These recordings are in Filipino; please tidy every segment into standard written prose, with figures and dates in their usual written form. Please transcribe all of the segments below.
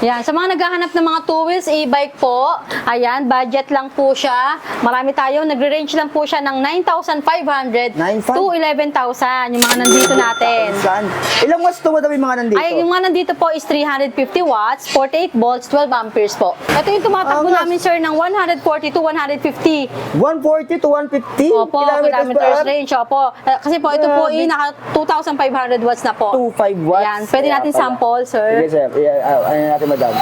Yan, sa mga naghahanap ng mga two wheels e-bike po, ayan, budget lang po siya. Marami tayo, nagre-range lang po siya ng 9,500 to 11,000 yung mga nandito natin. Saan? Ilang watts to madam yung mga nandito? Ay, yung mga nandito po is 350 watts, 48 volts, 12 amperes po. Ito yung tumatakbo namin, sir, ng 140 to 150. 140 to 150? Opo, kilometers range. Opo. Kasi po, ito po, naka 2,500 watts na po. 25 watts? Yan, pwede natin sample, sir. Sige, sir. Ano natin, madam?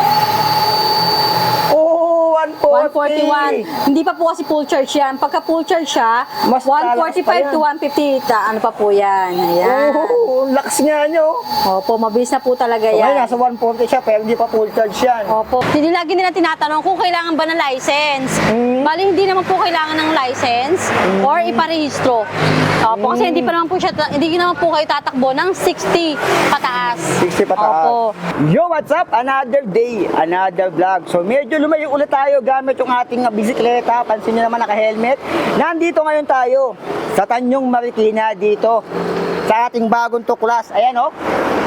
Oh, 140! 141. Hindi pa po kasi full charge yan. Pagka full charge siya, Mas lalakas pa 145 to 150. Ano pa po yan. Ayan. Oh, lakas nga nyo. Opo, mabilis na po talaga So, ngayon, yan. nasa 140 siya, pero hindi pa full charge yan. Opo. Hindi lagi nila tinatanong kung kailangan ba ng license. Bali, hindi naman po kailangan ng license or iparehistro. Opo, kasi hindi pa naman po siya, hindi naman po kayo tatakbo ng 60 pataas. 60 pataas. Opo. Yo, what's up? Another day, another vlog. So, medyo lumayo ulit tayo gamit yung ating bisikleta. Pansin nyo naman, naka-helmet. Nandito ngayon tayo sa Tanyong Marikina dito sa ating bagong tuklas. Ayan, oh.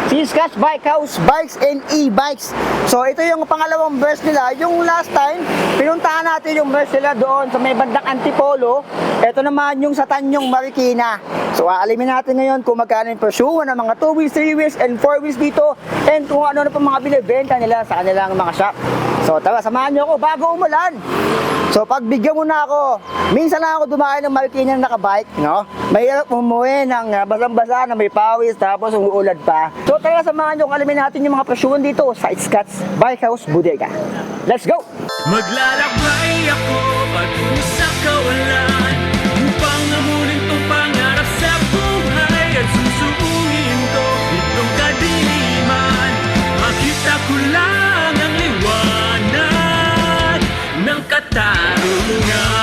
Siskas Bike House, Bikes and E-Bikes. So, ito yung pangalawang verse nila. Yung last time, pinuntahan natin yung verse nila doon sa may bandang Antipolo. Ito naman yung sa Tanyong Marikina. So, aalimin natin ngayon kung magkano yung presyo ng mga 2 wheels, 3 wheels, and 4 wheels dito. And kung ano pa mga binibenta nila sa kanilang mga shop. So, tara, samahan nyo ako bago umulan. So, pagbigyan mo na ako, minsan lang ako dumaan ng Marikina na nakabike, no? Mahirap umuwi ng basang-basa na may pawis, tapos umuulad pa. So, tara, samahan nyo kung alamin natin yung mga presyuhan dito sa Scott's Bike House Bodega. Let's go! Maglalakbay ako patungo sa kawalan upang amunin tong pangarap sa buhay at susuungin ko itong kadiliman. Makita ko lang ang liwanag ng katarungan.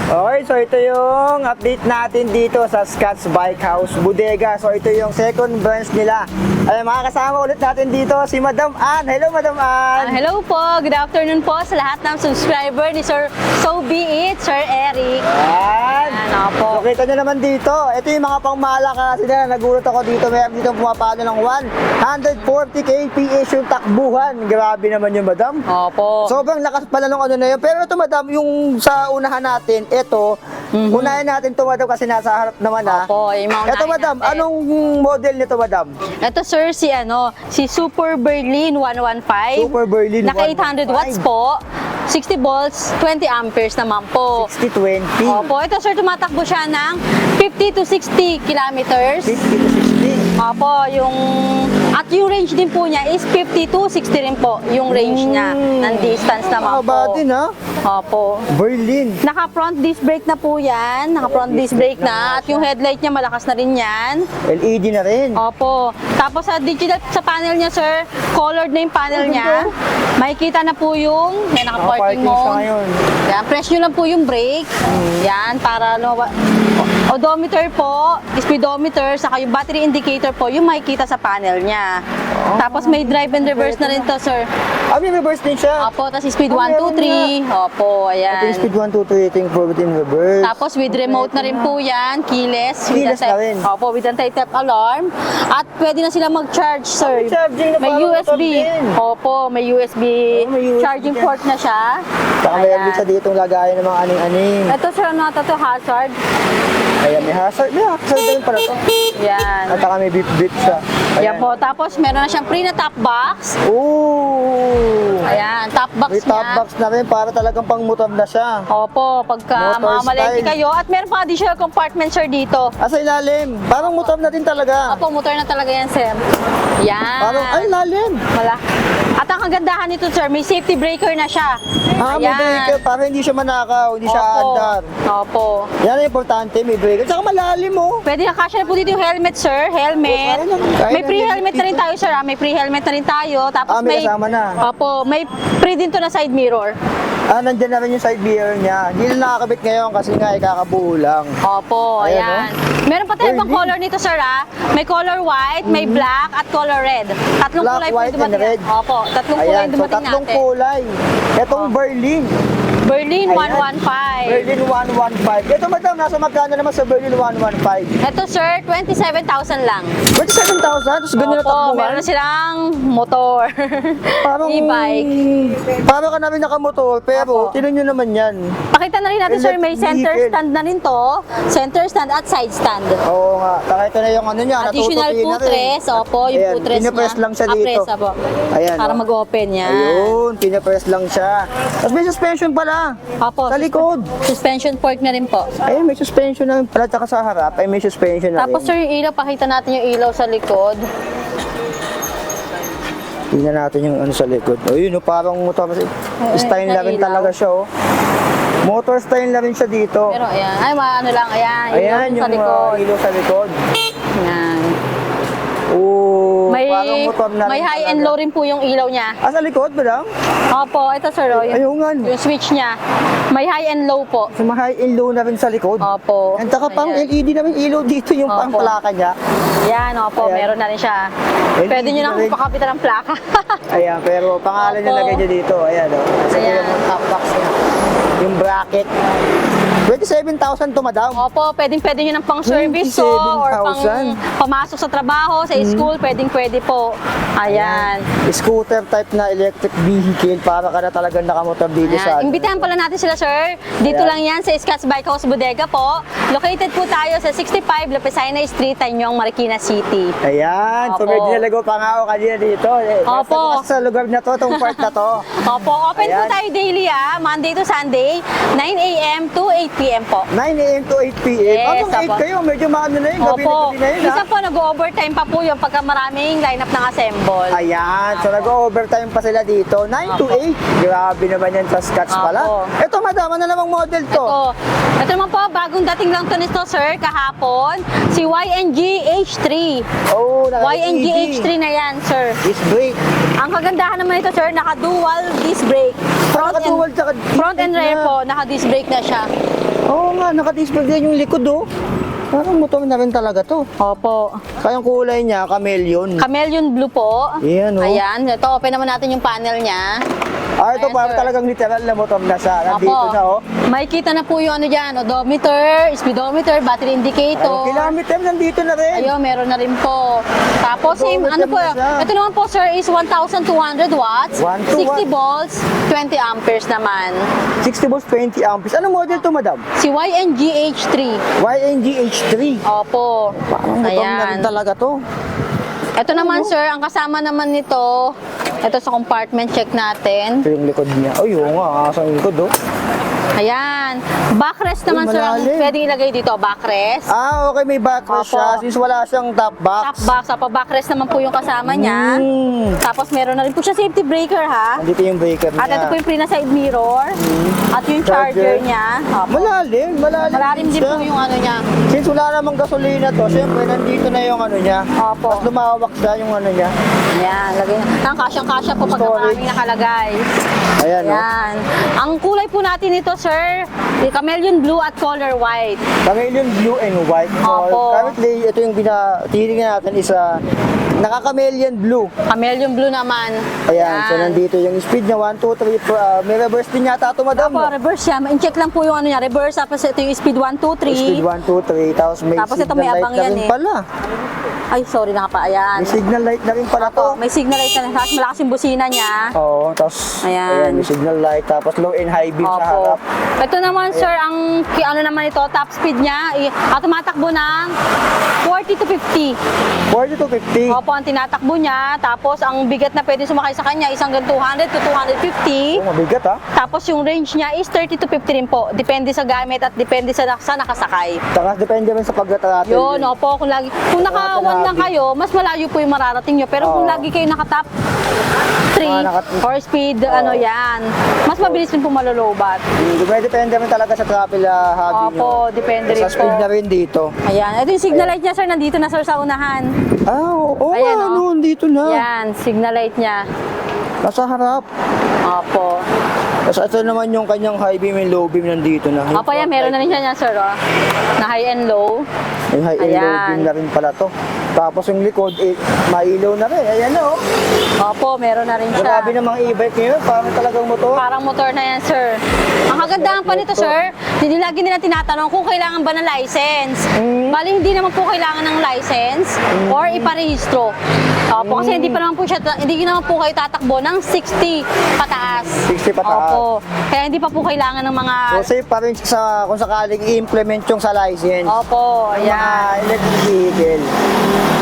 Okay, so ito yung update natin dito sa Scott's Bike House Bodega. So ito yung second branch nila. Ay, makakasama ulit natin dito si Madam Ann. Hello, Madam Ann! Hello po, good afternoon po sa lahat ng subscriber ni Sir So Be It, Sir Eric. Ayan! Ano po. So, kita nyo naman dito. Ito yung mga pangmalakasin na nagulat ako dito. Meron dito pumapalo ng 140 kph yung takbuhan. Grabe naman yung Madam. Opo. Sobrang lakas pala nung ano na yun. Pero ito, Madam, yung sa unahan natin, ito, unahin natin ito, Madam, kasi nasa harap naman ha. Opo, yung mga Ito, unahin Madam, natin. anong model nito, Madam? Ito sir, si Super Berlin 115. Super Berlin Naka 800 watts po. 60 volts, 20 amperes naman po. 60-20. Opo, ito sir, tumatakbo siya ng 50 to 60 kilometers. 50 to 60. Opo, at yung range din po niya is 50 to 60 rin po, yung range niya, ng distance naman Makaba po. din ha. Opo. Berlin. Naka front disc brake na po yan, naka front disc brake na, at yung headlight niya malakas na rin yan. LED na rin. Opo. Tapos sa digital, sa panel niya sir, colored na yung panel niya. Makikita na po yung, yan, naka-parking siya mode. ngayon. Yan, press nyo lang po yung brake. Yan, para odometer po, speedometer, saka yung battery indicator po, yung makikita sa panel niya. Tapos may drive and reverse na rin to sir. May reverse din siya. Opo, tapos speed 1, meron 2, 3. Opo, Ito yung ayan. speed 1, 2, 3, ito yung forward and reverse. Tapos with remote na rin po yan, keyless. Keyless na rin. Opo, with anti-theft alarm. At pwede na sila mag-charge, sir. may charging na May parang motor USB. din. Opo, may USB. May USB Charging din. port na siya. Saka meron din Ayan. sa ditong lagayan ng mga aning-aning. Ito, sir, ano ito, hazard. Ayan, may hazard. May hazard din pala to. Yan. At saka may beep-beep siya. Yan po. Tapos, meron na siyang free na top box. Ooh! Ayan, top box May top niya. box na rin para talagang pang motor na siya. Opo, pagka Motor mamalengke style. kayo. At meron pa additional compartment, sir, dito. Sa ilalim. Parang motor na din talaga. Opo, motor na talaga yan, sir. Yan. Parang, lalim. Wala. At ang kagandahan nito, sir, may safety breaker na siya. May breaker para hindi siya manakaw, hindi siya Opo. aandar. Opo. Yan ang importante, may breaker. Saka malalim oh. Pwede na kasya na po dito yung helmet, sir. Helmet. Kaya May na free helmet helmet na rin dito. tayo, sir. May free helmet na rin tayo. Tapos May kasama na. Opo. May free din to na side mirror. Nandyan na rin yung side mirror niya. Hindi na nakakabit ngayon kasi nga ikakabuo lang. Opo, Ayan, ayan. Meron pa tayo ibang Burning. color nito, sir, ah. May color white, may black, at color red. Tatlong Black, kulay po white, yung dumating. and red. Opo, tatlong kulay Ayan, yung so dumating tatlong natin. kulay. Itong Berlin. Berlin Ayan. 115. Berlin 115. Ito madam, nasa magkano naman sa Berlin 115? Ito sir, 27,000 lang. 27,000? Tapos ganyan na Opo, takbuhan? meron na silang motor. Parang, E-bike. Parang ka namin nakamotor, pero Opo. tinan nyo naman yan. Pakita na rin natin sir, may Electric center vehicle. stand na rin to. Center stand at side stand. Oo nga, ito na yung ano niya, Additional natutupi na rin. footrest, opo, yung Ayan, footrest niya. pinapress lang siya dito. Press, opo. Ayan, Para oh. mag-open yan. Ayun, pinapress lang siya. Tapos may suspension pala. Opo, Sa likod. suspension fork na rin po. Ayun, may suspension na rin pala. Tsaka sa harap, ay may suspension na Tapos rin. sir, yung ilaw, pakita natin yung ilaw sa likod. Tingnan natin yung ano sa likod. Ayun, parang motor. Style na rin ilaw. talaga siya, oh. Motor style na rin siya dito. Pero ayan, ay ano lang, ayan, ilaw Ayan, sa yung likod. ilaw sa likod. Ayan. Oo, May, parang motor na may rin high talaga. and low rin po yung ilaw niya. Ah, sa likod ba lang? Opo, ito sir, oh, Ayun nga. yung switch niya. May high and low po. So, high and low na rin sa likod. Opo. Ang taka pang Ayan. LED na rin ilaw dito yung Opo. pang plaka niya. Yan, opo, Ayan. meron na rin siya. LED Pwede nyo na na rin. pakapitan ng plaka. Ayan, pero pangalan niya Opo. lagay niya dito. Ayan, oh. Kasi Ayan. yung top box niya. Yung bracket. 27,000 to, madam. Opo, pwede nyo ng pang service to or pang 27,000. pamasok sa trabaho, sa school, pwede po. Ayan. Scooter type na electric vehicle para ka na talagang nakamotor dito sa... Ayan. Imbitahan pala natin sila, sir. Dito Ayan. lang yan sa Scotts Bike House Bodega po. Located po tayo sa 65 Lapesina Street, Tanyong, Marikina City. Ayan, so Opo. may dinalago pa nga ako kanina dito. Opo. Basta sa lugar na to, itong part na to. Opo, open po Ayan. tayo daily Monday to Sunday, 9 a.m. to 8 p.m. po. 9 a.m. to 8 p.m. Yes, Hanggang 8 opo. kayo, medyo maano na yun. Gabi Opo. na yun, ha? Minsan po nag-overtime pa po yung pagka maraming lineup ng assemble. Ayan, so nag-overtime pa sila dito. 9 to Opo. 8. Grabe naman yan sa Scotch Opo. pala. Ito, madam, ano namang model to? Ito naman po, bagong dating lang to nito, sir, kahapon. Si YNG H3. Oh, YNG H3 na yan, sir. Disc brake. Ang kagandahan naman ito, sir, naka-dual disc brake. Naka-dual tsaka disc Front and brake rear na. po, naka-disc brake na siya. Oo nga, naka-disc brake din yung likod, oh. Parang motor na rin talaga to. Opo. Kaya yung kulay niya, chameleon. Chameleon blue po. Ayan, oh. Ayan, ito, open naman natin yung panel niya. Ah, ito Ayan, parang sir. talagang literal na motor na siya. Nandito Opo. na, oh. Makikita na po yung ano dyan, odometer, speedometer, battery indicator. Kilometer, nandito na rin. Ayun, meron na rin po. Tapos, Odometer ano po, na siya. ito naman po, sir, is 1,200 watts, 1,200 60 volts, 20 amperes naman. 60 volts, 20 amperes. Anong model to, madam? Si YNG H3. YNG H3. Opo. Parang motor na rin talaga to. Ito naman, sir, ang kasama naman nito, ito sa compartment check natin. Ito yung likod niya. Ay, oo nga, sa likod, oh. Ayan. Backrest naman, sir, ang malalim. pwedeng ilagay dito, backrest. Ah, okay, may backrest Opo. siya. Since wala siyang top box. Top box, opo, backrest naman po yung kasama niya. Tapos meron na rin po siya safety breaker, ha? Nandito yung breaker niya. At ito po yung pre-side mirror. At yung Charger. charger niya. Opo. Malalim. Malalim din siya. po yung ano niya. Since wala namang gasolina to, syempre nandito na yung ano niya. Opo. Mas lumawak siya yung ano niya. Ayan, lagay na. Ang kasyang-kasya po pag Storage. maraming nakalagay. Ayan, oh. Ayan. Ang kulay po natin ito, sir, chameleon blue at color white. Chameleon blue and white. Opo. Currently, ito yung tinitingnan natin is naka-chameleon blue. Chameleon blue naman. Ayan, so nandito yung speed niya, 1, 2, 3, may reverse din yata ito, madam. Opo, reverse siya. In-check lang po yung ano niya, reverse. Tapos ito yung speed 1, 2, 3. Speed 1, 2, 3, tapos may Tapos ito signal may light abang na yan, rin eh. pala. Ay, sorry na nga pa. Ayan. May signal light na rin pala to. May signal light na. Tapos malakas yung busina niya. Oo, tapos Ayan. may signal light, tapos low and high beam sa Opo. harap. Ito naman, sir, ang ano naman ito, top speed niya, tumatakbo ng 40 to 50. 40 to 50. Opo, ang tinatakbo niya. Tapos, ang bigat na pwede sumakay sa kanya is hanggang 200 to 250. Oh, mabigat ha. Tapos, yung range niya is 30 to 50 rin po. Depende sa gamit at depende sa nakasakay. Tapos depende rin sa pagkatravel. Yun, opo. Kung naka-1 lang kayo, mas malayo po yung mararating nyo. Pero kung Oo. lagi kayo naka-top 3 Naka- or speed, ano yan, mas mabilis rin po malolobat. Depende rin talaga sa travel hobby nyo. Opo, depende rin Sa speed po. na rin dito. Ayan, ito yung signal light niya, sir. Nandito na, sir, sa unahan. Ah, oo, Ayan, nga, oh. dito na. Yan, signal light niya. Nasa harap. Opo. Tapos ito naman yung kanyang high beam and low beam nandito na. Opo, yan, meron na rin siya niya, sir, oh. Na high and low. May high and low Ayan. beam na rin pala to. Tapos yung likod, mailaw na rin. Ayan o. Opo, meron na rin siya. Grabe ng mga e-bike ngayon. Parang talagang motor. Parang motor na yan, sir. Ang kagandahan pa nito, sir, hindi lagi nila tinatanong kung kailangan ba ng license. Bali, hindi naman po kailangan ng license or iparehistro. Opo, kasi hindi naman po kayo tatakbo ng 60 pataas. 60 pataas. Opo. Kaya hindi pa po kailangan ng mga... So safe pa rin sa, kung sakaling i-implement yung sa license. Opo, Yung mga ayan. electric vehicle.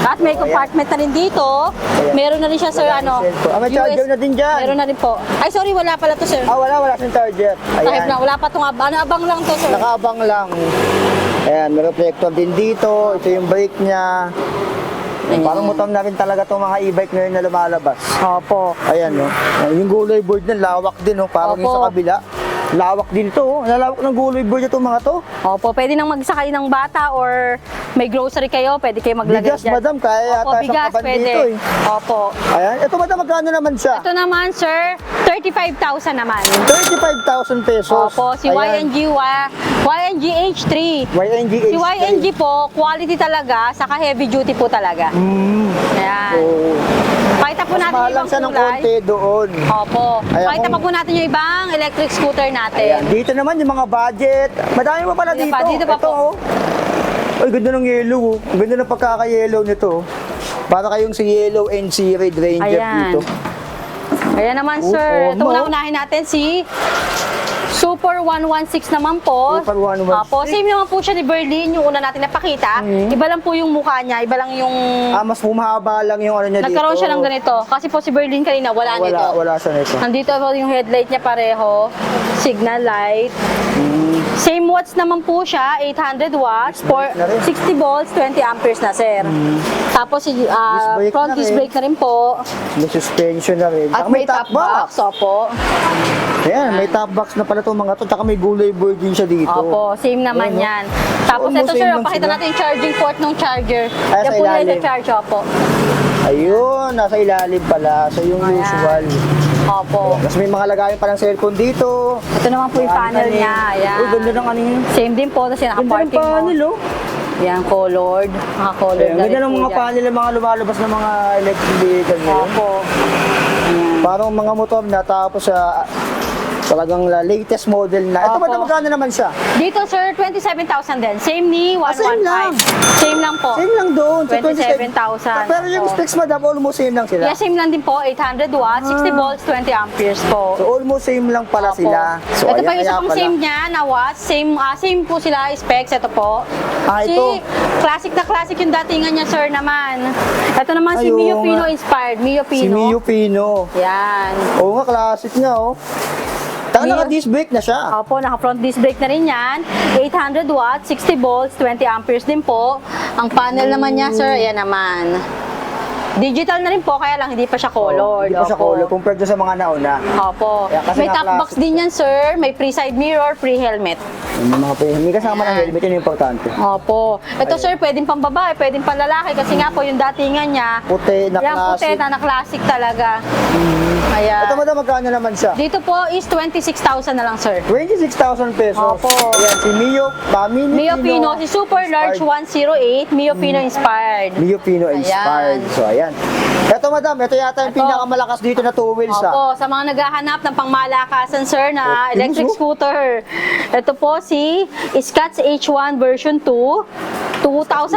At may compartment na rin dito. Meron na rin siya, sir, Wala ano. rin cellphone. May charger na din dyan. Meron na rin po. Ay, sorry, wala pala to, sir. Wala siyang charger. Kahit Ayan. na, wala pa itong abang. Abang lang to, sir. Nakaabang lang. Ayan, may reflector din dito. Ito yung brake niya. Parang motor na rin talaga itong mga e-bike ngayon na lumalabas. Opo. Ayan, no. Yung gulay board na lawak din, no. Parang yung Opo. sa kabila. Lawak din ito, oh. Lalawak ng gulay board itong mga to. Opo, pwede nang magsakay ng bata or may grocery kayo, pwede kayo maglagay Bigas, dyan. madam, kaya Opo, yata bigas, sa kaban pwede. dito, eh. Opo. Ayan, ito madam, magkano naman siya? Ito naman, sir, 35,000 naman. 35,000 pesos. Opo, si Ayan. YNG H3. YNG Si YNG po, quality talaga, saka heavy duty po talaga. Ayan. Oh. Pakita po Mas natin mahal yung lang ibang siya ng kulay. konti doon. Opo. Ayan, Pakita kung- pa po natin yung ibang electric scooter natin. Ayan, dito naman yung mga budget. Madami pa pala Dito dito. pa, dito pa Ito, po. oh. Ay, ganda ng yellow, oh. Ang ganda ng pagkaka-yellow nito. oh. Para kayong si Yellow and si Red Ranger Ayan. dito. Ayan naman, Oh, sir. Ito no. unahin natin si Super 116 naman po. Super 116. Opo, same naman po siya ni Berlin, yung una natin napakita. Iba lang po yung mukha niya, iba lang yung... Mas humahaba lang yung ano niya Nagkaroon dito. siya ng ganito. Kasi po si Berlin kanina, wala nito. Wala siya nito. Nandito po yung headlight niya pareho. Signal light. Same watts naman po siya, 800 watts, for na rin. 60 volts, 20 amperes na, sir. Tapos brake front na disc rin. brake na rin po. May suspension na rin. At Tsaka may top box, opo. Ayan, may top box na pala itong mga to. Tsaka may gulay board din siya dito. Opo, same naman Ayan, yan. Tapos almost ito, same sir, lang pakita sila. natin yung charging port ng charger. Ay, Yan sa po nila ilalim. sa charge, opo. Ayun, nasa ilalim pala. So yung Ayan. usual. Opo. Tapos may mga lagayan pa ng cellphone dito. Ito naman po yung panel niya. Ayan. Uy, ganda ng ano yun. Same din po, tapos yung Ganda ng naka-parking panel, mo. oh. Yan, colored. Naka-colored Ayan, na ganda rin ng po mga yan. panel ng mga lumalabas ng mga electric vehicle ngayon. Opo. Parang mga motor na tapos sa talagang latest model na. Ito Opo. ba magkano naman siya? Dito, sir, 27,000 din. Same ni 115. same lang. Same lang po. Same lang doon. Sa 27,000. Pero yung Opo. specs madam, almost same lang sila. Yeah, same lang din po. 800 watts, 60 volts, 20 amperes po. So almost same lang pala Opo. sila. So Ito pa yung ayan, isa kaya pang pala. same niya na watts. Same po sila specs. Ito po. Ito. Classic na classic yung datingan niya, sir, naman. Ito naman si Ay, oo Mio Pino nga. inspired. Mio Pino. Si Mio Pino. Yan. Oo nga, classic niya, oh. Taka Mio- naka-disc brake na siya. Opo, naka-front disc brake na rin yan. 800 watts, 60 volts, 20 amperes din po. Ang panel naman niya, sir, ayan naman. Digital na rin po, kaya lang hindi pa siya colored. Hindi pa siya Opo. color compared doon sa mga nauna. Opo. Kaya kasi May nga top box classic din yan, sir. May pre-side mirror, pre-helmet. Yung mga may kasama ng Ayan. helmet, yun yung importante. Opo. Ito, sir, pwedeng pang babae, pwedeng pang lalaki kasi nga po yung datingan niya. Puti na Yan, puti classic. na classic talaga. Ayan. Ito madam, magkano naman siya? Dito po is 26,000 na lang, sir. 26,000 pesos. Opo. Ayan, si Mio, Mio Pino, si Super Large Inspired. 108, Mio Pino inspired. Mio Pino inspired. Ayan. So, ayan. Ito madam, ito yata yung Ito. pinakamalakas dito na two wheels ah. Opo, sa mga naghahanap ng pangmalakasan, sir, na Oh, electric yun, oh. scooter. Ito po si Scotch H1 version 2. 2,500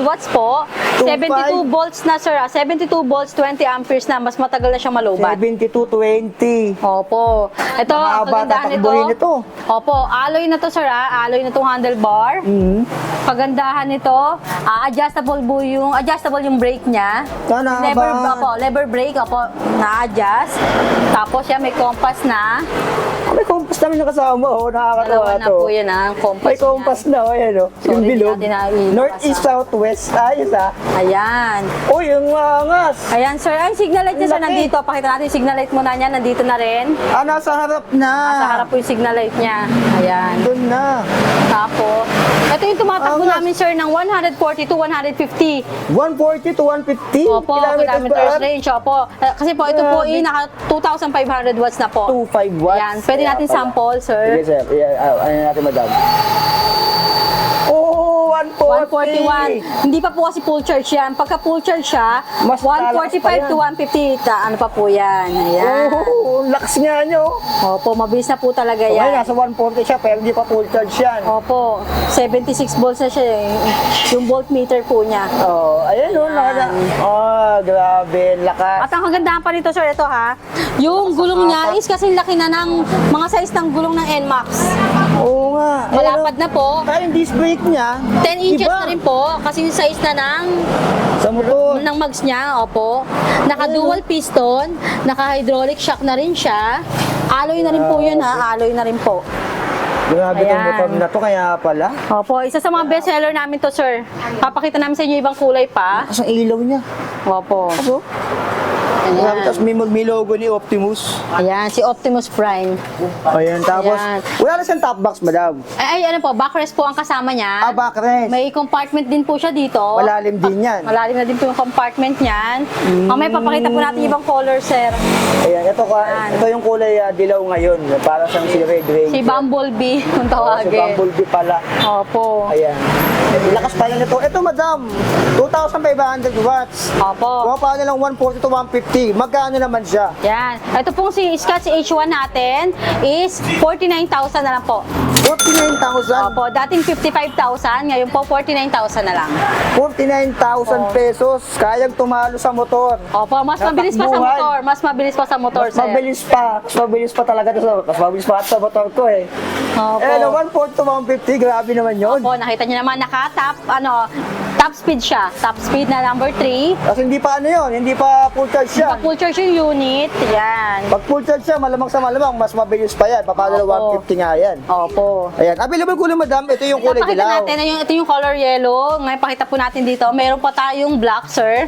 watts po. 72 volts na, sir. 72 volts, 20 amperes na. Mas matagal na siyang malubat. 7220. Opo. Ito, ang Mahaba, kagandahan nito. tatakbuhin ito. Opo, alloy na to, sir. Alloy na tong handlebar. Kagandahan nito, adjustable yung brake niya. Sana Lever brake, opo, na-adjust. Tapos yan, may compass na. May compass namin yung kasama, oh. Nakakatawa Dalawa na to. po yun, ang compass May compass na, oh. Ayan, oh. Yung Sorry, bilog. hindi natin naiiwas, North, east, south, west. Ayos, ah. niya. Ayan. Uy, yung angas. Ayan, sir. Ay, signal light niya, sir, Laki. nandito. Pakita natin yung signal light muna niya. Nandito na rin. Ah, nasa harap na. Sa harap po yung signal light niya. Ayan. Doon na. Tapos, ito yung tumatakbo Angas. namin, sir, ng 140 to 150. 140 to 150 Opo, kilometers range. Opo. Kasi po, ito po, naka 2,500 watts na po. 25 watts. Ayan. Pwede Kaya natin pala. sample, sir. Sige, sir. Ano natin, madam? Oh, 140. 141. Hindi pa po kasi full charge yan. Pagka full charge siya, Mas lalakas pa 145 to 150. Ano pa po yan. Ayan. Oh, lakas nga nyo. Opo, mabilis na po talaga So, ngayon, yan. nasa 140 siya, pero hindi pa full charge yan. Opo, 76 volts na siya eh. Yung voltmeter po niya. Oh, ayan o, grabe, lakas. At ang kagandahan pa nito, sir, ito ha, yung gulong niya is kasi laki na ng mga size ng gulong ng NMAX. Oo nga. Malapad na po. Kaya yung disc brake niya, 10 inches iba. na rin po kasi yung size na Sa motor. ng mags niya, opo. Naka-dual piston, naka-hydraulic shock na rin siya. Alloy na rin po yun ha, alloy na rin po. Grabe itong Ayan. motor na to, kaya pala. Opo, isa sa mga best seller namin to, sir. Papakita namin sa inyo ibang kulay pa. Tapos ang ilaw niya. Opo. Ano? Grabe, tapos may logo ni Optimus. Ayan, si Optimus Prime. Ayan, tapos Ayan. wala na siyang top box, madam. Ay, ano po, backrest po ang kasama niya. Backrest. May compartment din po siya dito. Malalim din yan. Malalim na din po yung compartment niyan. Mamaya papakita po natin ibang color, sir. Ayan, ito yung kulay dilaw ngayon. Para siyang si Red Ranger. Si Bumblebee, kung Si tawagin. Bumblebee pala. Opo. Ayan. Lakas pala nito. Ito, madam. 2,500 watts. Opo. Kung paano lang 140 to 150. Magkano naman siya? Yan. Ito pong si Scotch H1 natin is 49,000 na lang po. 49,000. Opo, dating 55,000, ngayon po 49,000 na lang. 49,000 pesos. Kayang tumalo sa motor. Opo, mas mabilis pa sa Tatakbuhan. motor. Mas mabilis pa sa motor, Mas sir. mabilis pa. Mas mabilis pa talaga to. Mas mabilis pa sa motor ko eh. Opo. 140 to 150. Grabe naman yun. Opo, nakita niyo naman, top speed siya. Top speed na number 3. Kasi hindi pa ano yun. Hindi pa full charge siya. Full charge yung unit. Yan. Pag full charge siya, malamang sa malamang, mas mabilis pa yan. Paano Opo. 150 nga yan. Opo. Ayan. Available kulay, madam. Ito yung kulay Pakita dilaw. natin, ito yung color yellow. Ngayon, pakita po natin dito. Meron pa tayong black, sir.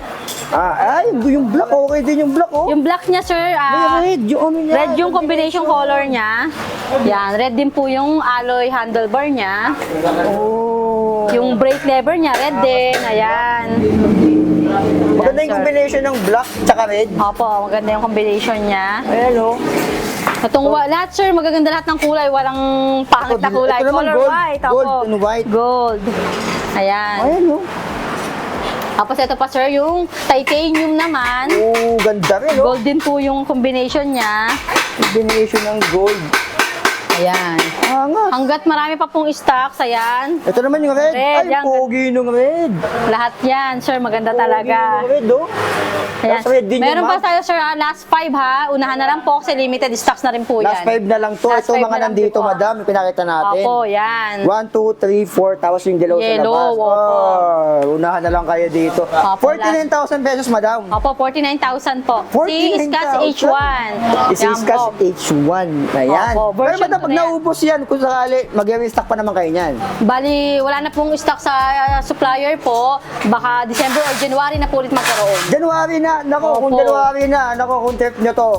Yung black. Okay din yung black, oh. Yung black niya, sir, May red. Yung ano niya. red yung combination color niya. Yan, red din po yung alloy handlebar niya. Oh. Yung brake lever niya, red din. Ayan. Maganda Yan, yung sir. combination ng black tsaka red. Opo, maganda yung combination niya. Ayan, oh. Lahat, sir, magaganda lahat ng kulay. Walang pangit na kulay. Ito naman, Color gold. white. Gold Opo. and white. Gold. Ayan. Ayan, oh. Tapos ito pa, sir, yung titanium naman. Oh, ganda rin, oh. Gold din po yung combination niya. Combination ng gold. Ayan. Angat. Hanggat marami pa pong stocks, ayan. Ito naman yung red. Red, Ay, yan. pogi nung red. Lahat yan, sir, maganda Pogi talaga. nung red, oh. Ayan. Tapos red din Meron yung pa map. tayo, sir, last 5 ha. Unahan na lang po kasi limited stocks na rin po yan. Last 5 na lang to. Last Ito five mga na lang nandito, po. madam. Yung pinakita natin. Opo, yan. 1, 2, 3, 4. Tapos yung yellow sa Yellow, labas. opo. Oh, unahan na lang kayo dito. Opo, 49,000 pesos, madam. Opo, 49,000 po. Si Scotch 49,000. H1. Isi Yan Scotch po. H1. Ayan. Opo, Pero version madam, ko pag na yan. naubos yan, kung sakali, mag-restock pa naman kayo niyan. Bali, wala na pong stock sa supplier po. Baka December or January na po ulit magkaroon. January na, nako, kung Opo. January na, nako, kung trip nyo to,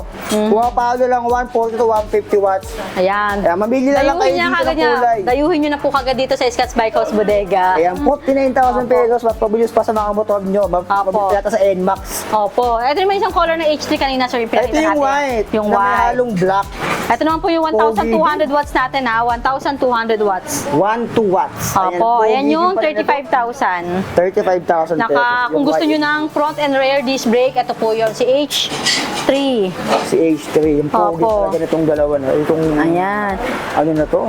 kuha pa lang 140 to 150 watts. Ayan. Ayan, mamili na lang kayo Dayuhin niya dito kagad ng kulay. Dayuhin nyo na po kagad dito sa Scotch Bike House Bodega. Ayan, 49,000 pesos, mas pabilis pa sa mga motor nyo, mabilis yata sa NMAX. Opo. Ito naman isang color na H3 kanina, sir, yung Ito pinakita yung natin. white, Yung na may white. halong black, Ito naman po yung 1,200 watts natin ha. 1,200 watts. 1 2 watts. Opo. Ayan pogi yung din pala nito. 35,000. 35,000 pesos. Kung yung gusto white. nyo ng front and rear disc brake, ito po yung si H3. Si H3, yung pogi Opo. talaga nitong dalawa na. Itong, Ayan. ano na to,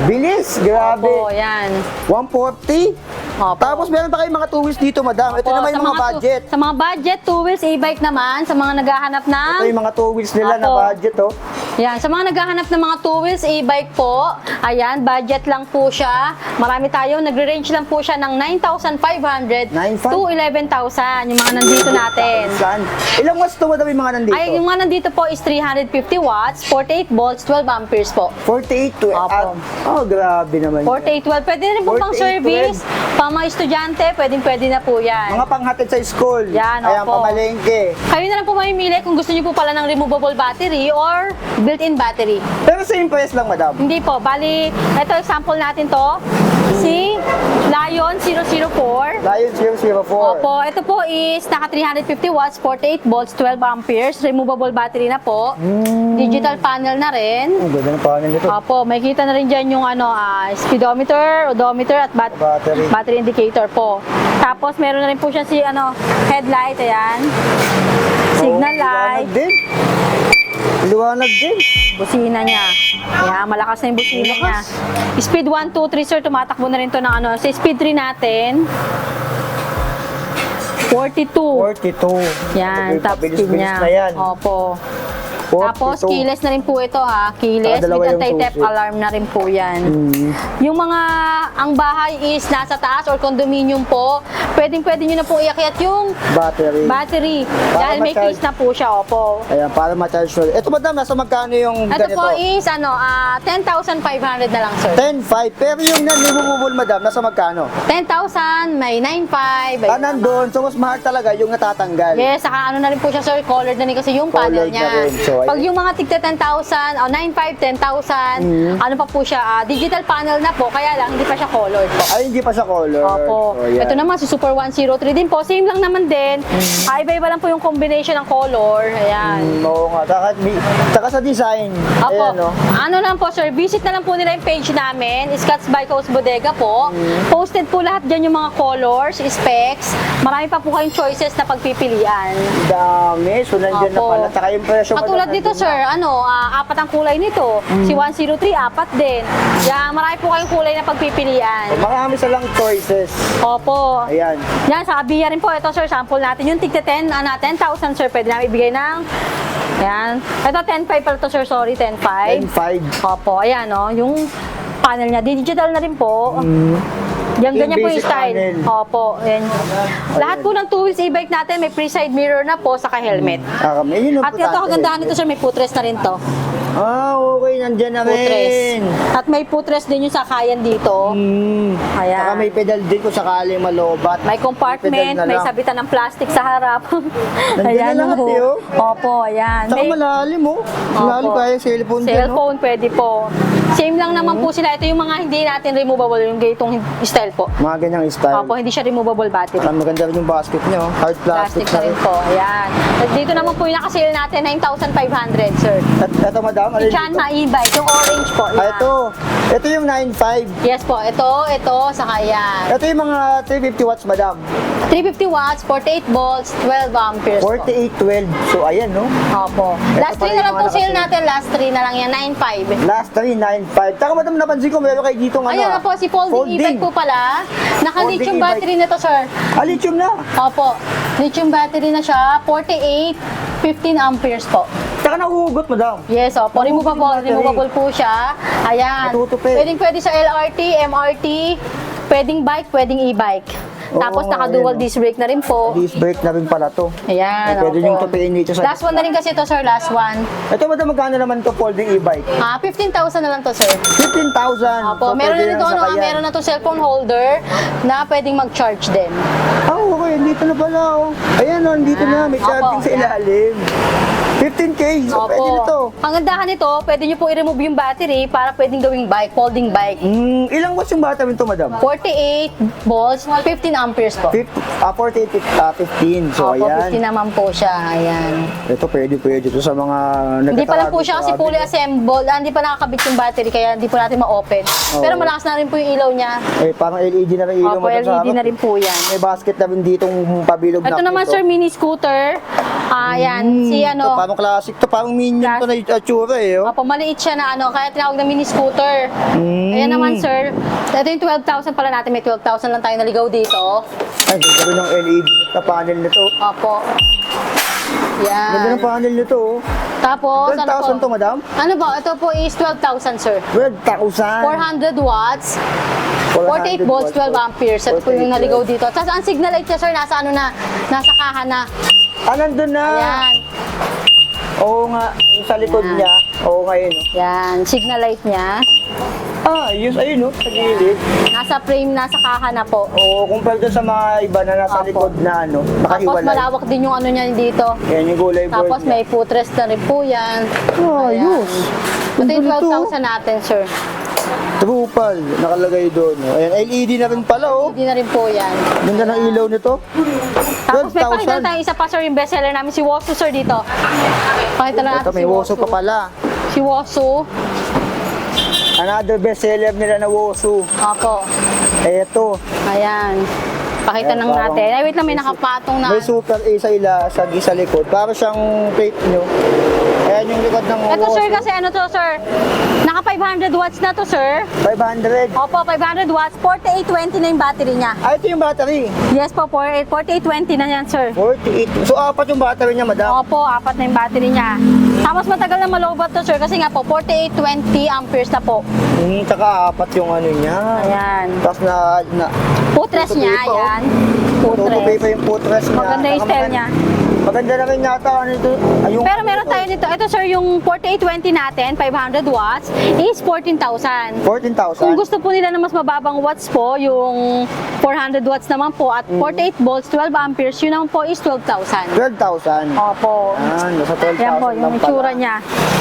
bilis, grabe. Opo, ayan. 140. Opo. Tapos meron pa kayong mga 2 wheels dito, madam. Ito Opo, naman yung sa mga budget. Sa mga budget, 2 wheels e-bike naman. Sa mga naghahanap ng... Ito yung mga 2 wheels nila na Opo. budget, oh. Yan, sa mga naghahanap ng mga 2 wheels e-bike po, ayan, budget lang po siya. Marami tayo, nagre-range lang po siya ng 9,500 9,500? to 11,000, yung mga nandito natin. Saan? Ilang watts to, madam, yung mga nandito? Ay, yung mga nandito po is 350 watts, 48 volts, 12 amperes po. 48 to Opo. oh, grabe naman. 48, 12. Pwede rin po pang 48, service, pang mga estudyante, pwede na po yan. Mga panghatid sa school. Yan, Ayan, opo. pamalengke. Kayo na lang po mamimili kung gusto niyo po pala ng removable battery or built-in battery. Pero same price lang, madam. Hindi po, bali, ito example natin to. Si Lion 004. Lion 004. Opo, ito po is naka 350 watts, 48 volts, 12 amperes, removable battery na po. Digital panel na rin. Ang ganda ng panel nito. Opo, makikita na rin dyan yung speedometer, odometer, at battery indicator po. Tapos meron na rin po siya si headlight, ayan. Signal light, Liwanag din. Liwanag din. busina niya. Ayan, malakas na yung busina niya. Speed 1, 2, 3 sir, tumatakbo na rin to ng sa speed 3 natin. 42. 42. Yan, top speed Pabilis-bilis niya. na yan. Opo. 42. Tapos, keyless na rin po ito ha. Keyless Dalawa with yung anti-theft susi. alarm na rin po yan. Mm. Yung ang bahay is nasa taas or condominium po, pwedeng-pwede nyo na po iakyat yung Battery. dahil may ma-charge. case na po siya, opo. Ayan, para ma-charge ulit. Ito madam, nasa magkano yung Ito ganito? po is 10,500 na lang sir. 10.5. Pero yung non-removable madam, nasa magkano? 10,000, may 9,500. Nandun. So mas mahal talaga yung natatanggal. Yes, saka na rin po siya sir, colored na rin kasi yung panel Colored na niya. rin. So, Pag ayun. yung mga tigta 10,000, 9,500, 10,000, ano pa po siya, digital panel na po, kaya lang hindi pa siya colored po. Ay, hindi pa siya color. Opo. So, yan. Ito naman si Super 103 din po, same lang naman din. Iba-iba lang po yung combination ng color. Ayan. Oo nga. Saka sa design. Opo. Ayan, no? Ano lang po sir, visit na lang po nila yung page namin, Scotts by Coast Bodega po. Posted po lahat dyan yung mga colors, specs. Marami pa po kayong choices na pagpipilian. Dami. So, nandiyan na Opo. pala. Saka yung presyo Katulad madam, dito nandiyan sir, apat ang kulay nito. Si 103, apat din. Yan, marami po kayong kulay na pagpipilian. na. Marami silang choices. Opo. Ayan. Yan, sa Abia rin po. Ito sir, sample natin. Yung tigta 10,000 sir, pwede namin ibigay ng, yan. Ito 10,500 pala to sir, sorry, 10,500. 10.5. Opo, ayan o, yung panel niya, digital na rin po. Yan, Yung ganyan po yung basic style. panel. Opo, yan. Lahat po ng two wheels e-bike natin, may pre-side mirror na po, saka helmet. Yun yung At ito, importante. kagandahan nito sir, may footrest na rin to. Okay. Nandiyan na Footrest. rin. At may footrest din yung sakayan dito. Ayan. Saka may pedal din kung sakaling malobat. May compartment, pedal na may lang. sabitan ng plastic sa harap. Nandiyan na lahat, ho. eh, oh. Opo, ayan. Saka malalim, oh. Malalim Opo. kaya yung cellphone dyan, oh. Cellphone, pwede po. Same lang naman po sila. Ito yung mga hindi natin removable, yung gaytong style po. Mga ganyang style. Opo, hindi siya removable battery. Ang maganda rin yung basket niya, oh. Hard plastic, Plastic na rin po. Ayan. At dito naman po yung nakasale natin, 9,500, sir. At ito, madam, alin Chanma dito? e-bike, yung orange po. Ah, Yan. ito yung 9.5. Yes po, ito, saka yan. Ito yung mga 350 watts, madam. 350 watts, 48 volts, 12 amperes po. 4812. So, ayan, no? Opo. Ito Last 3 pala na lang yung po mga sale nakasale. natin. Last 3 na lang yan. 9.5. Last 395. Taka, madam, napansin ko, meron kayo dito ng Ayan na po, si folding e-bike po pala. Naka-lithium Folding battery na to, sir. Lithium na. Opo. Lithium battery na siya. 48, 15 amperes po. Taka, nahuhugot, madam. Yes, opo. Nahuhugot yung battery. Removable po siya. Ayan. Natutupi. Pwede sa LRT, MRT, pwedeng bike, pwedeng e-bike. Oo, Tapos naka-dual ayan, disc brake na rin po. Disc brake na rin pala to. Ayan, Pwede opo. yung tupiin dito sa Last one na rin kasi ito, sir. Last one. Ito, madam, magkano naman to folding e-bike? 15,000 na lang to, sir. 15,000. Opo, meron na nito meron na to cellphone holder na pwedeng mag-charge din. Okay, dito na pala, oh. Ayan, oh, dito na. May Opo, charging sa ayan. ilalim. 15K. So, pwede na to. Ang gandahan nito, pwede nyo po i-remove yung battery para pwedeng gawing bike, folding bike. Ilang watts yung battery nito, madam? 48 volts, 15 amperes po. 48, 15. So, Opo, ayan. 15 naman po siya. Ayan. Ito, pwede ito sa mga Hindi pa lang po nagtatravel siya kasi sa fully amin. assembled. Hindi pa nakakabit yung battery kaya hindi po natin ma-open. Pero malakas na rin po yung ilaw niya. Parang LED na rin ilaw Opo, mo dun sa LED na harap. rin po yan. May basket na rin ditong pabilog na. Ito naman sir, mini scooter. Ayan, si Ito, parang classic to. Parang minion to na itsura eh. Oh. Opo, maliit siya na kaya tinawag na mini scooter. Ayan naman sir, ito yung 12,000 pala natin, may 12,000 lang tayo naligaw dito. Ay, ganda rin ng LED na panel nito. Opo. Ganda Yan. ng panel nito. Oh. Tapos, 12,000 to, madam? Ano ba? Ito po is 12,000 sir. 12,000. 400 watts, 48 volts, 12 amperes. Ito po yung naligaw dito. Tapos ang signal light niya sir, nasa nasa kaha na. Nandun na. Ayan. Oo nga, yung sa likod Ayan. niya. Oo nga yun. Oh. Yan, signal light niya. Ayun oh, sa gilid. Nasa frame, nasa kaha na po. Oo, compare dun sa mga iba na nasa Opo. likod na Tapos nakahiwalay. malawak din yung niya dito. Yan yung gulay board Tapos may footrest na rin po yan. Ayos. Ito yung Ganda nito. 12,000 natin, sir. Trupal, nakalagay doon. Ayan, LED na rin pala, oh. Hindi na rin po yan. Ganda ng ilaw nito. Tapos may pakita 12,000. tayong isa pa, sir, yung bestseller namin, si Wosu, sir, dito. Pakita lang Ito, natin may Wosu pa pala. Si Wosu. Another bestseller nila na Wosu. Opo. Eto, Ayan. Pakita Ayan, lang parang- natin. Ay, wait lang, may nakapatong na. may super A sa likod. Para siyang plate nyo. Ayan yung likod ng Ito, Wosu. sir, kasi ano to, sir? Naka 500 watts na to, sir. 500. Opo, 500 watts. 4820 na yung battery niya. Ah, ito yung battery. Yes po, 4820 na yan, sir. 48. So, apat yung battery niya, madam. Opo, 4 na yung battery niya. Tapos matagal na malobat to, sir, kasi nga po, 4820 amperes na po. Tsaka apat yung ano niya. Ayan. Tapos na Putres Tutupi niya, pa, oh. ayan. tutupay Putres. pa yung putres niya. Maganda yung Saka style niya. Maganda na rin yata ano ito. Pero meron tayo nito. Ito, sir, yung 4820 natin, 500 watts, is 14,000. 14,000. Kung gusto po nila na mas mababang watts po, yung 400 watts naman po at 48 volts, 12 amperes, yun naman po is 12,000. 12,000. Opo. Nasa 12,000 Yan po, yung lang pala. itsura niya.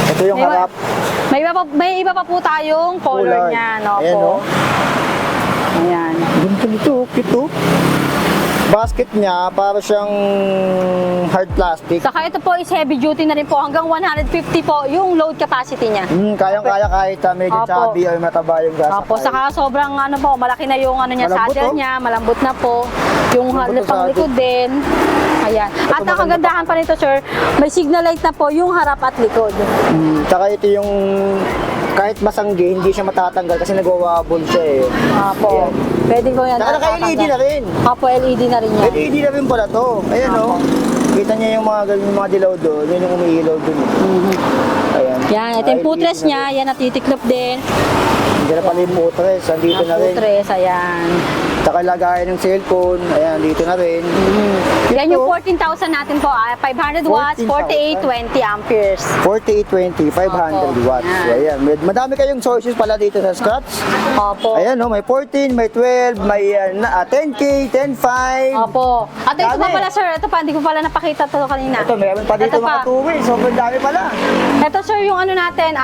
Ito yung May, harap. may iba pa po tayong color niya. No, Ayan, po. oh. Ayan. Ganito nito, cute oh. Basket niya, para siyang hard plastic. Saka ito po is heavy duty na rin po. Hanggang 150 po yung load capacity niya. Kayang-kaya kahit medyo Opo. chubby or mataba yung gasakay. Opo, saka sobrang ano po, malaki na yung ano niya, Malambot, saddle oh. niya, malambot na po. Yung Malambot pang ang likod din. Ayan. At ang maganda kagandahan pa nito, sir, may signal light na po yung harap at likod. Tsaka ito yung kahit masangge, hindi siya matatanggal kasi nagwawabol siya eh. Opo. Pwede ko yan. Tsaka naka-LED na rin. Opo, LED na rin yan. LED na rin pala to. Ayan oh. Kita niya yung mga ganun, yung mga dilaw doon. Yun yung umiilaw doon. Ayan. Yan, ito yung putres niya. Yan, natitiklop din. Hindi na pala yung putres. Andito na rin. Putres, ayan. Tsaka lagayan ng cellphone. Ayan, dito na rin. Yan yung 14,000 natin po. 500 watts, 4820 amperes. 4820, 500 watts. Yan. So, ayan. Madami kayong sources pala dito sa Scratch. Opo. Ayan oh, may 14, may 12, may 10K, 10.5. Opo. At ito pa Dami. pala, sir. Ito pa, hindi ko pala napakita to kanina. Ito, meron pa dito Ito mga pa. 2 ways. Sobrang dami pala. Ito, sir, yung ano natin,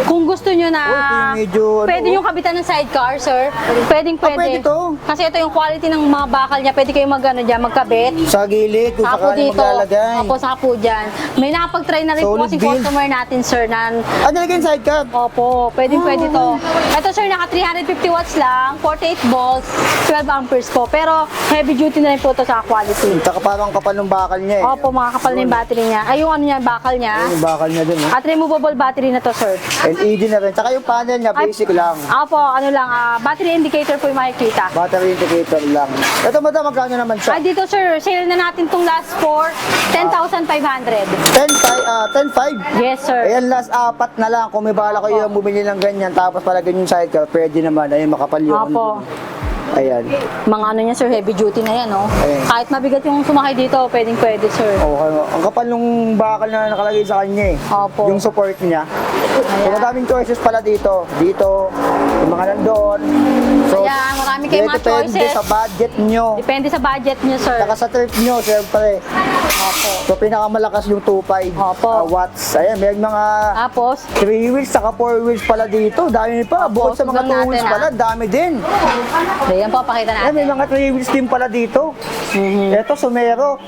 kung gusto nyo na, Okay, medyo ano, pwede yung kabitan ng sidecar, sir. Pwedeng pwede. pwede to. Kasi ito yung quality ng mga bakal niya. Pwede kayo magkabit. Sa gilid, kung Saka po sakaling dito. maglalagay. Opo, saka po dyan. May nakapag-try na rin po Solid si build. customer natin, sir, na Nilagay yung sidecar. opo, pwede to. Ito, sir, naka 350 watts lang, 48 volts, 12 amperes po. Pero heavy duty na rin po to sa quality. Tsaka parang kapal ng bakal niya eh. Opo, mga kapal na yung battery niya. Ay, yung ano niya, bakal niya. Yung bakal niya dun. At removable battery na to, sir. LED na rin. Tsaka yung panel niya, basic lang. Opo, ano lang, battery indicator po yung makikita. Battery indicator lang. Ito madam, magkano naman siya? Ay, dito, sir, sale na natin tong last for 10,500. 10.5? Yes, sir. Ayan, last apat na lang. Kung may bala kayo bumili ng ganyan, tapos palagyan yung sidecar, pwede naman. Ayun, makapal yung. Opo. Ayan. Mga ano niya, sir, heavy duty na yan, no? Ayan. Kahit mabigat yung sumakay dito, pwede, sir. Okay. Ang kapal nung bakal na nakalagay sa kanya eh. Opo. Yung support niya. So, madaming choices pala dito. Dito, yung mga nandun. So, Ayan, marami kayong mga depende choices. sa budget nyo. Depende sa budget niyo, sir. Saka sa trip nyo, siyempre. Opo. So, pinakamalakas yung 2.5 Opo. watts. Ayan, may mga Tapos, 3 wheels, saka 4 wheels pala dito. Dami pa. Bukod sa mga tignan 2 natin, wheels pala, dami din. ayan po, pakita Ayan, natin. may mga 3 wheels din pala dito. Ito, Sumero.